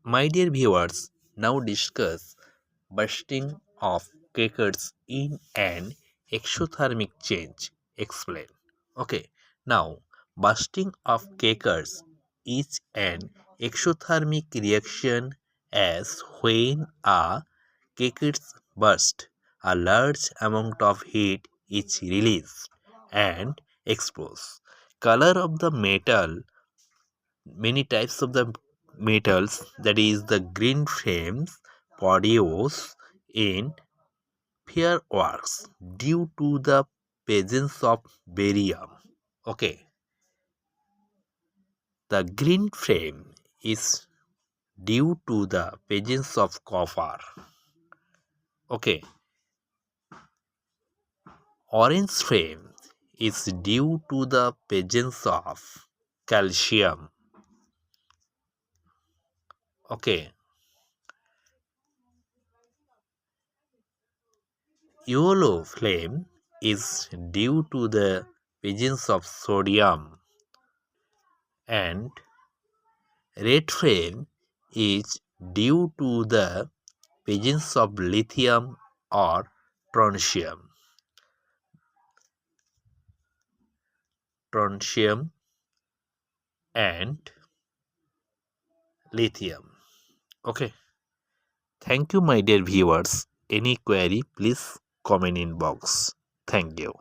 My dear viewers, now discuss bursting of crackers in an exothermic change. Explain. Okay, now bursting of crackers is an exothermic reaction as when a crackers burst, a large amount of heat is released and explodes. Color of the metal, many types of the metals, that is the green frames produce in fireworks due to the presence of barium. Okay, the green frame is due to the presence of copper. Okay, orange frame is due to the presence of calcium. Okay, yellow flame is due to the presence of sodium, and red flame is due to the presence of lithium or strontium and lithium. Okay, thank you, my dear viewers. Any query, please comment in box. Thank you.